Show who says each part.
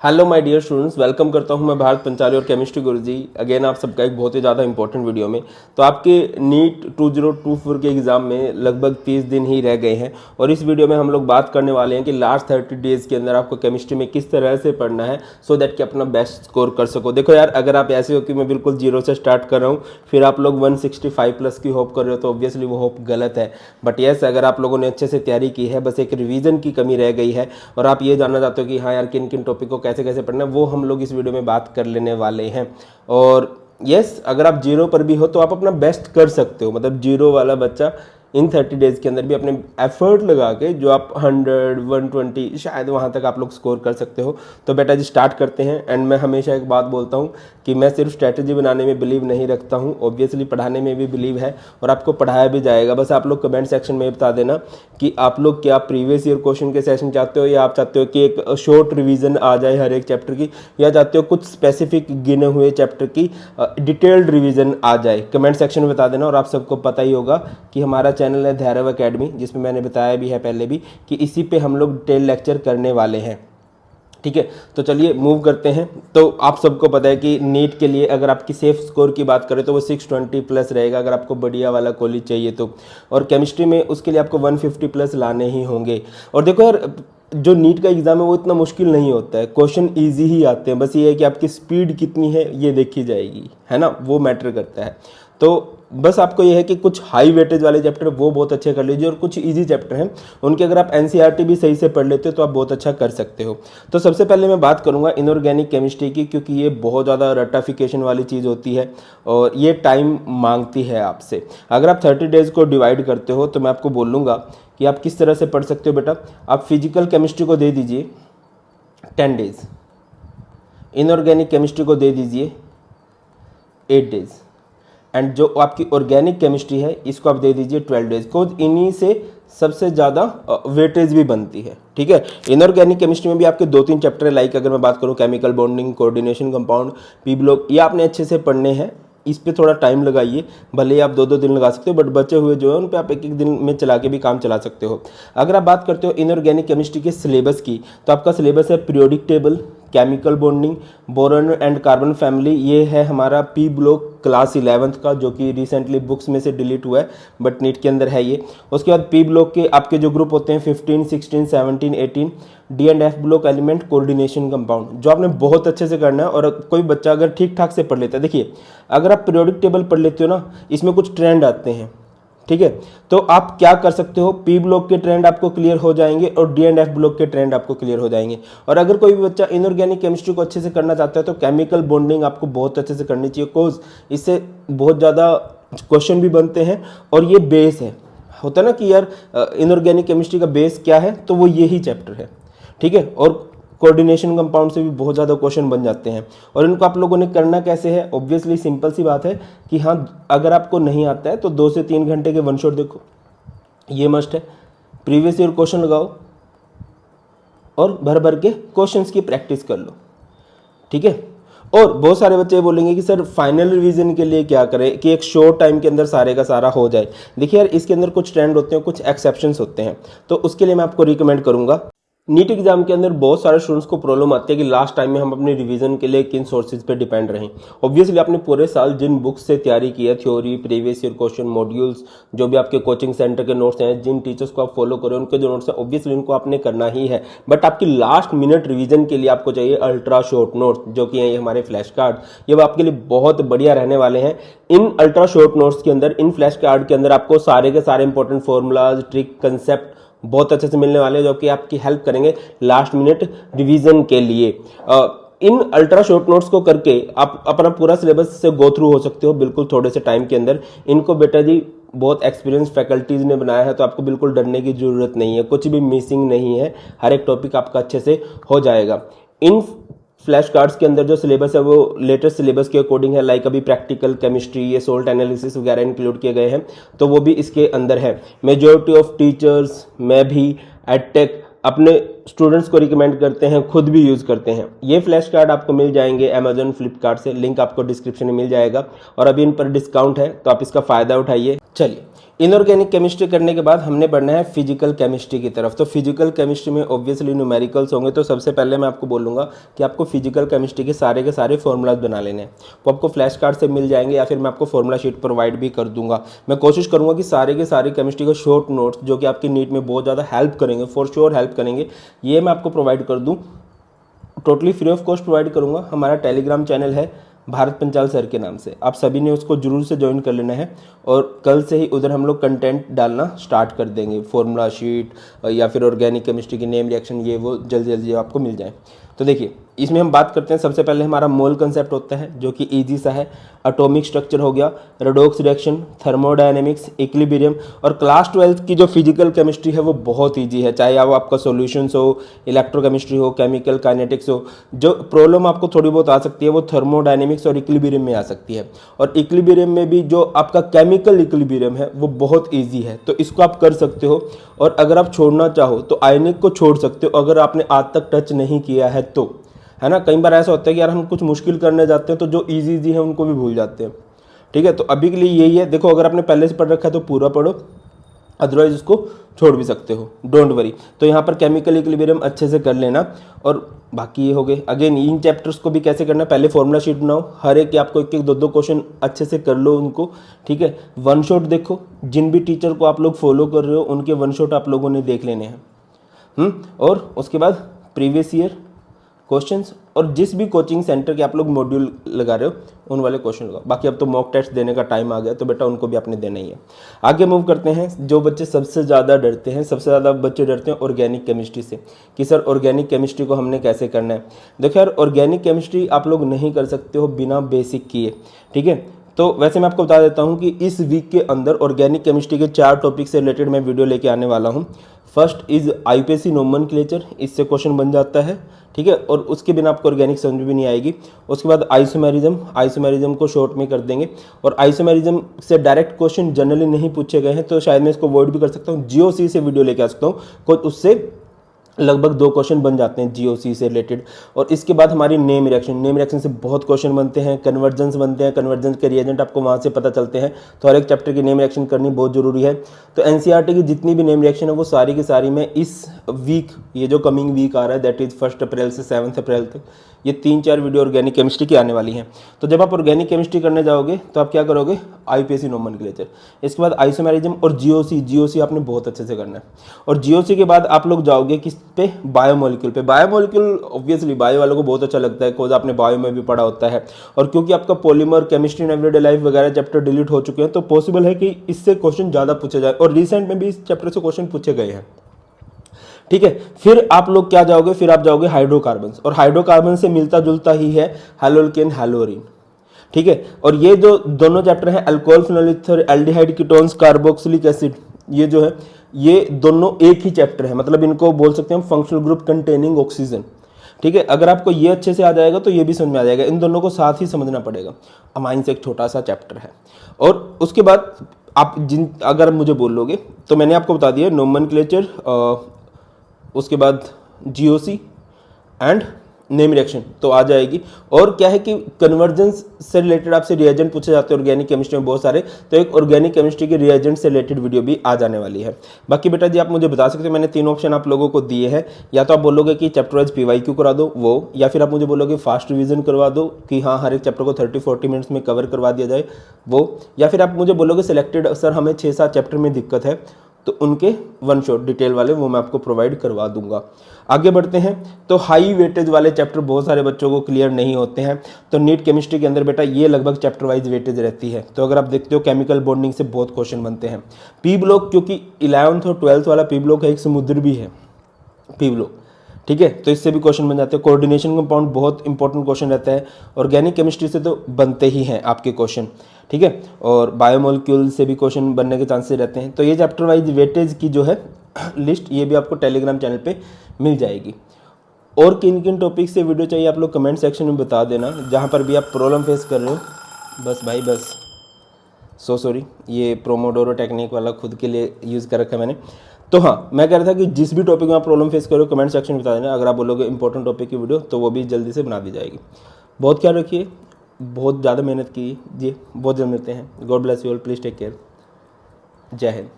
Speaker 1: Hello my dear students, welcome करता हूं मैं भारत पंचाली और केमिस्ट्री गुरुजी अगेन आप सबका एक बहुत ही ज़्यादा इंपॉर्टेंट वीडियो में। तो आपके नीट 2024 के एग्ज़ाम में लगभग 30 दिन ही रह गए हैं और इस वीडियो में हम लोग बात करने वाले हैं कि लास्ट 30 डेज़ के अंदर आपको केमिस्ट्री में किस तरह से पढ़ना है सो दैट कि अपना बेस्ट स्कोर कर सको। देखो यार, अगर आप ऐसे हो कि मैं बिल्कुल जीरो से स्टार्ट कर रहा हूँ फिर आप लोग 165 प्लस की होप कर रहे हो तो ऑब्वियसली वो होप गलत है। बट येस, अगर आप लोगों ने अच्छे से तैयारी की है, बस एक रिवीजन की कमी रह गई है और आप ये जानना चाहते हो कि हाँ यार किन किन टॉपिक को कैसे कैसे पढ़ना है, वो हम लोग इस वीडियो में बात कर लेने वाले हैं। और यस, अगर आप जीरो पर भी हो तो आप अपना बेस्ट कर सकते हो। मतलब जीरो वाला बच्चा इन 30 डेज़ के अंदर भी अपने एफर्ट लगा के जो आप 100 120 शायद वहाँ तक आप लोग स्कोर कर सकते हो। तो बेटा जी स्टार्ट करते हैं। एंड मैं हमेशा एक बात बोलता हूँ कि मैं सिर्फ स्ट्रैटेजी बनाने में बिलीव नहीं रखता हूँ, ऑब्वियसली पढ़ाने में भी बिलीव है और आपको पढ़ाया भी जाएगा। बस आप लोग कमेंट सेक्शन में बता देना कि आप लोग क्या प्रीवियस ईयर क्वेश्चन के सेशन चाहते हो या आप चाहते हो कि एक शॉर्ट रिवीजन आ जाए हर एक चैप्टर की, या चाहते हो कुछ स्पेसिफिक गिने हुए चैप्टर की डिटेल्ड रिवीजन आ जाए। कमेंट सेक्शन में बता देना। और आप सबको पता ही होगा कि हमारा चैनल है धैर्य अकेडमी, जिसमें मैंने बताया भी है पहले भी कि इसी पे हम लोग डिटेल लेक्चर करने वाले हैं। ठीक है, तो चलिए मूव करते हैं। तो आप सबको पता है कि नीट के लिए अगर आपकी सेफ स्कोर की बात करें तो वो 620 प्लस रहेगा अगर आपको बढ़िया वाला कॉलेज चाहिए तो। और केमिस्ट्री में उसके लिए आपको 150 प्लस लाने ही होंगे। और देखो यार, जो नीट का एग्ज़ाम है वो इतना मुश्किल नहीं होता है, क्वेश्चन इजी ही आते हैं। बस ये है कि आपकी स्पीड कितनी है ये देखी जाएगी, है ना, वो मैटर करता है। तो बस आपको ये है कि कुछ हाई वेटेज वाले चैप्टर वो बहुत अच्छे कर लीजिए और कुछ इजी चैप्टर हैं उनके अगर आप एनसीईआरटी भी सही से पढ़ लेते हो तो आप बहुत अच्छा कर सकते हो। तो सबसे पहले मैं बात करूंगा इनऑर्गेनिक केमिस्ट्री की, क्योंकि ये बहुत ज़्यादा रटाफिकेशन वाली चीज़ होती है और ये टाइम मांगती है आपसे। अगर आप 30 डेज़ को डिवाइड करते हो तो मैं आपको बोलूँगा कि आप किस तरह से पढ़ सकते हो। बेटा आप फिजिकल केमिस्ट्री को दे दीजिए 10 डेज़, इनऑर्गेनिक केमिस्ट्री को दे दीजिए 8 डेज़ एंड जो आपकी ऑर्गेनिक केमिस्ट्री है इसको आप दे दीजिए 12 डेज को। इन्हीं से सबसे ज़्यादा वेटेज भी बनती है। ठीक है, इनऑर्गेनिक केमिस्ट्री में भी आपके 2-3 चैप्टर है, लाइक अगर मैं बात करूँ chemical bonding, coordination, compound, P block, ये आपने अच्छे से पढ़ने हैं। इस पे थोड़ा टाइम लगाइए, भले ही आप 2-2 दिन लगा सकते हो, बट बचे हुए जो है उन पे आप 1-1 दिन में चला के भी काम चला सकते हो। अगर आप बात करते हो इनऑर्गेनिक केमिस्ट्री के सिलेबस की तो आपका सिलेबस है periodic table, chemical bonding, boron and carbon family, ये है हमारा पी ब्लॉक क्लास 11th का, जो कि रिसेंटली बुक्स में से डिलीट हुआ है बट नीट के अंदर है ये। उसके बाद पी ब्लॉक के आपके जो ग्रुप होते हैं 15, 16, 17, 18, D and F block element, coordination, compound, जो आपने बहुत अच्छे से करना है। और कोई बच्चा अगर ठीक ठाक से पढ़ लेता है, देखिए अगर आप पीरियोडिक टेबल पढ़ लेते हो ना, इसमें कुछ ट्रेंड आते हैं। ठीक है, तो आप क्या कर सकते हो, पी ब्लॉक के ट्रेंड आपको क्लियर हो जाएंगे और डी एंड एफ ब्लॉक के ट्रेंड आपको क्लियर हो जाएंगे। और अगर कोई भी बच्चा इनऑर्गेनिक केमिस्ट्री को अच्छे से करना चाहता है तो केमिकल बॉन्डिंग आपको बहुत अच्छे से करनी चाहिए, कोज इससे बहुत ज़्यादा क्वेश्चन भी बनते हैं और ये बेस है। होता है ना कि यार इनऑर्गेनिक केमिस्ट्री का बेस क्या है, तो वो यही चैप्टर है। ठीक है, और कोऑर्डिनेशन कंपाउंड से भी बहुत ज़्यादा क्वेश्चन बन जाते हैं। और इनको आप लोगों ने करना कैसे है, ऑब्वियसली सिंपल सी बात है कि हाँ अगर आपको नहीं आता है तो 2 से 3 घंटे के वन शॉट देखो, ये मस्ट है। प्रीवियस ईयर क्वेश्चन लगाओ और भर भर के क्वेश्चंस की प्रैक्टिस कर लो। ठीक है, और बहुत सारे बच्चे बोलेंगे कि सर फाइनल रिवीजन के लिए क्या करें कि एक शॉर्ट टाइम के अंदर सारे का सारा हो जाए। देखिए यार, इसके अंदर कुछ ट्रेंड होते हैं, कुछ एक्सेप्शंस होते हैं, तो उसके लिए मैं आपको रिकमेंड करूंगा। नीट एग्जाम के अंदर बहुत सारे स्टूडेंट्स को प्रॉब्लम आती है कि लास्ट टाइम में हम अपने रिवीजन के लिए किन सोर्सेज पे डिपेंड रहें। ऑब्वियसली आपने पूरे साल जिन बुक्स से तैयारी की है, theory, previous year question, modules, जो भी आपके कोचिंग सेंटर के नोट्स हैं, जिन टीचर्स को आप फॉलो करें उनके जो नोट्स हैं, ऑब्वियसली उनको आपने करना ही है। बट आपकी लास्ट मिनट रिवीजन के लिए आपको चाहिए अल्ट्रा शॉर्ट नोट्स, जो कि ये हमारे फ्लैश कार्ड, ये आपके लिए बहुत बढ़िया रहने वाले हैं। इन अल्ट्रा शॉर्ट नोट्स के अंदर, इन फ्लैश कार्ड के अंदर आपको सारे के सारे इंपॉर्टेंट फॉर्मूलाज, ट्रिक, कंसेप्ट बहुत अच्छे से मिलने वाले हैं, जो कि आपकी हेल्प करेंगे लास्ट मिनट रिवीजन के लिए। इन अल्ट्रा शॉर्ट नोट्स को करके आप अपना पूरा सिलेबस से गो थ्रू हो सकते हो बिल्कुल थोड़े से टाइम के अंदर। इनको बेटा जी बहुत एक्सपीरियंस फैकल्टीज ने बनाया है, तो आपको बिल्कुल डरने की जरूरत नहीं है, कुछ भी मिसिंग नहीं है, हर एक टॉपिक आपका अच्छे से हो जाएगा। इन फ्लैश कार्ड्स के अंदर जो सिलेबस है वो लेटेस्ट सिलेबस के अकॉर्डिंग है, लाइक अभी प्रैक्टिकल केमिस्ट्री, ये सोल्ट एनालिसिस वगैरह इंक्लूड किए गए हैं, तो वो भी इसके अंदर है। मेजॉरिटी ऑफ टीचर्स, मैं भी, एडटेक, अपने स्टूडेंट्स को रिकमेंड करते हैं, खुद भी यूज़ करते हैं। ये फ्लैश कार्ड आपको मिल जाएंगे अमेजोन फ्लिपकार्ट से, लिंक आपको डिस्क्रिप्शन में मिल जाएगा और अभी इन पर डिस्काउंट है तो आप इसका फ़ायदा उठाइए। चलिए, इनऑर्गेनिक केमिस्ट्री करने के बाद हमने बढ़ना है फिजिकल केमिस्ट्री की तरफ। तो फिजिकल केमिस्ट्री में ऑब्वियसली न्यूमेरिकल्स होंगे, तो सबसे पहले मैं आपको बोलूँगा कि आपको फिजिकल केमिस्ट्री के सारे फॉर्मूलाज बना लेने हैं। वो आपको फ्लैश कार्ड से मिल जाएंगे या फिर मैं आपको फॉर्मूला शीट प्रोवाइड भी कर दूंगा। मैं कोशिश करूँगा कि सारे के सारे केमिस्ट्री के शॉर्ट नोट्स जो कि आपकी नीट में बहुत ज़्यादा हेल्प करेंगे, फॉर श्योर हेल्प करेंगे, ये मैं आपको प्रोवाइड कर दूँ। Totally free of cost provide करूँगा। हमारा टेलीग्राम चैनल है भारत पंचाल सर के नाम से, आप सभी ने उसको जरूर से ज्वाइन कर लेना है और कल से ही उधर हम लोग कंटेंट डालना स्टार्ट कर देंगे। फॉर्मूला शीट या फिर ऑर्गेनिक केमिस्ट्री की नेम रिएक्शन, ये वो जल्दी जल्दी आपको मिल जाए। तो देखिए, इसमें हम बात करते हैं, सबसे पहले हमारा मोल कंसेप्ट होता है जो कि इजी सा है। एटॉमिक स्ट्रक्चर हो गया, रेडॉक्स रिएक्शन, थर्मोडायनेमिक्स, इक्विलिब्रियम। और क्लास 12 की जो फिजिकल केमिस्ट्री है वो बहुत इजी है, चाहे वो आपका सॉल्यूशंस हो, इलेक्ट्रोकेमिस्ट्री हो, केमिकल काइनेटिक्स हो। जो प्रॉब्लम आपको थोड़ी बहुत आ सकती है वो थर्मोडायनेमिक्स और इक्विलिब्रियम में आ सकती है। और इक्विलिब्रियम में भी जो आपका केमिकल इक्विलिब्रियम है वो बहुत ईजी है, तो इसको आप कर सकते हो। और अगर आप छोड़ना चाहो तो आयनिक को छोड़ सकते हो, अगर आपने आज तक टच नहीं किया है तो, है ना। कई बार ऐसा होता है कि यार हम कुछ मुश्किल करने जाते हैं तो जो इजी है उनको भी भूल जाते हैं। ठीक है, तो अभी के लिए यही है। देखो, अगर आपने पहले से पढ़ रखा है तो पूरा पढ़ो, अदरवाइज उसको छोड़ भी सकते हो, डोंट वरी। तो यहाँ पर केमिकल इक्विलिब्रियम अच्छे से कर लेना। और बाकी ये हो गए। अगेन इन चैप्टर्स को भी कैसे करना, पहले फॉर्मूला शीट बनाओ, हर एक आपको एक एक दो क्वेश्चन अच्छे से कर लो उनको। ठीक है, वन शॉट देखो, जिन भी टीचर को आप लोग फॉलो कर रहे हो उनके वन शॉट आप लोगों ने देख लेने हैं। और उसके बाद प्रीवियस ईयर क्वेश्चंस और जिस भी कोचिंग सेंटर के आप लोग मॉड्यूल लगा रहे हो उन वाले क्वेश्चन लगाओ। बाकी अब तो मॉक टेस्ट देने का टाइम आ गया, तो बेटा उनको भी आपने देना ही है। आगे मूव करते हैं। जो बच्चे सबसे ज़्यादा डरते हैं, सबसे ज़्यादा बच्चे डरते हैं ऑर्गेनिक केमिस्ट्री से, कि सर ऑर्गेनिक केमिस्ट्री को हमने कैसे करना है। देखो यार, ऑर्गेनिक केमिस्ट्री आप लोग नहीं कर सकते हो बिना बेसिक किए। ठीक है, तो वैसे मैं आपको बता देता हूँ कि इस वीक के अंदर ऑर्गेनिक केमिस्ट्री के 4 टॉपिक से रिलेटेड मैं वीडियो लेके आने वाला हूँ। फर्स्ट इज आईपीएससी नोमेनक्लेचर, इससे क्वेश्चन बन जाता है। ठीक है, और उसके बिना आपको ऑर्गेनिक समझ भी नहीं आएगी। उसके बाद आइसोमेरिज्म को शॉर्ट में कर देंगे। और आइसोमेरिज्म से डायरेक्ट क्वेश्चन जनरली नहीं पूछे गए हैं, तो शायद मैं इसको अवॉइड भी कर सकता हूँ। जीओसी से वीडियो लेके आ सकता हूँ, कुछ उससे लगभग 2 क्वेश्चन बन जाते हैं जीओसी से रिलेटेड। और इसके बाद हमारी नेम रिएक्शन से बहुत क्वेश्चन बनते हैं। कन्वर्जेंस बनते हैं, कन्वर्जेंस के रिएजेंट आपको वहाँ से पता चलते हैं। तो हर एक चैप्टर की नेम रिएक्शन करनी बहुत जरूरी है। तो एनसीईआरटी की जितनी भी नेम रिएक्शन है वो सारी की सारी मैं इस वीक, ये जो कमिंग वीक आ रहा है, दैट इज 1 अप्रैल से 7 अप्रैल तक, ये 3-4 वीडियो ऑर्गेनिक केमिस्ट्री की आने वाली हैं। तो जब आप ऑर्गेनिक केमिस्ट्री करने जाओगे तो आप क्या करोगे, आईपीएससी नोमेनक्लेचर, इसके बाद आइसोमेरिज्म और जीओसी आपने बहुत अच्छे से करना है। और जीओसी के बाद आप लोग जाओगे किस पे, बायोमोलिक्यूल पे। बायोमोलिक्यूल ऑब्वियसली बायो वालों को बहुत अच्छा लगता है, बिकॉज आपने बायो में भी पढ़ा होता है। और क्योंकि आपका पॉलीमर, केमिस्ट्री, एवरीडे लाइफ वगैरह चैप्टर डिलीट हो चुके हैं, तो पॉसिबल है कि इससे क्वेश्चन ज़्यादा पूछे जाए। और रिसेंट में भी इस चैप्टर से क्वेश्चन पूछे गए हैं। ठीक है, फिर आप लोग क्या जाओगे, फिर आप जाओगे हाइड्रोकार्बन। और हाइड्रोकार्बन से मिलता जुलता ही है हैलोल्केन, हैलोरीन। ठीक है, और ये जो दोनों चैप्टर हैं, alcohol, phenol ether, aldehyde, ketones, carboxylic acid, ये जो है ये दोनों एक ही चैप्टर है। मतलब इनको बोल सकते हैं हम फंक्शनल ग्रुप कंटेनिंग ऑक्सीजन। ठीक है, अगर आपको ये अच्छे से आ जाएगा तो ये भी समझ में आ जाएगा। इन दोनों को साथ ही समझना पड़ेगा। अमाइंस एक छोटा सा चैप्टर है। और उसके बाद आप अगर मुझे बोलोगे तो मैंने आपको बता दिया नोमेनक्लेचर, उसके बाद जीओसी एंड नेम रिएक्शन तो आ जाएगी। और क्या है कि कन्वर्जेंस से रिलेटेड आपसे रिएजेंट पूछे जाते हैं ऑर्गेनिक केमिस्ट्री में बहुत सारे, तो एक ऑर्गेनिक केमिस्ट्री के रिएजेंट से रिलेटेड वीडियो भी आ जाने वाली है। बाकी बेटा जी आप मुझे बता सकते हो, मैंने 3 ऑप्शन आप लोगों को दिए हैं। या तो आप बोलोगे कि चैप्टर वाइज पीवाईक्यू करा दो वो, या फिर आप मुझे बोलोगे फास्ट रिवीजन करवा दो कि हाँ हर एक चैप्टर को 30-40 मिनट्स में कवर करवा दिया जाए वो, या फिर आप मुझे बोलोगे सिलेक्टेड सर हमें 6-7 चैप्टर में दिक्कत है तो उनके वन शॉट डिटेल वाले वो मैं आपको प्रोवाइड करवा दूंगा। आगे बढ़ते हैं। तो हाई वेटेज वाले चैप्टर बहुत सारे बच्चों को क्लियर नहीं होते हैं, तो नीट केमिस्ट्री के अंदर बेटा ये लगभग चैप्टर वाइज वेटेज रहती है। तो अगर आप देखते हो केमिकल बॉन्डिंग से बहुत क्वेश्चन बनते हैं। पी ब्लॉक, क्योंकि 11th और 12th वाला पी ब्लॉक है, एक समुद्र भी है पी ब्लॉक। ठीक है, तो इससे भी क्वेश्चन बन जाते हैं। कोऑर्डिनेशन कंपाउंड बहुत इंपॉर्टेंट क्वेश्चन रहता है। ऑर्गेनिक केमिस्ट्री से तो बनते ही हैं आपके क्वेश्चन। ठीक है, और बायोमोलिक्यूल से भी क्वेश्चन बनने के चांसेस रहते हैं। तो ये चैप्टर वाइज वेटेज की जो है लिस्ट, ये भी आपको टेलीग्राम चैनल पे मिल जाएगी। और किन किन टॉपिक से वीडियो चाहिए आप लोग कमेंट सेक्शन में बता देना, जहाँ पर भी आप प्रॉब्लम फेस कर रहे हो। बस भाई बस, सॉरी, ये प्रोमोडोरो टेक्निक वाला खुद के लिए यूज़ कर रखा है मैंने। तो हाँ, मैं कह रहा था कि जिस भी टॉपिक में आप प्रॉब्लम फेस करो कमेंट सेक्शन में बता देना। अगर आप बोलोगे इंपॉर्टेंट टॉपिक की वीडियो तो वो भी जल्दी से बना दी जाएगी। बहुत ख्याल रखिए, बहुत ज़्यादा मेहनत कीजिए। बहुत जल्द मिलते हैं। God bless you all, please take care. जय हिंद।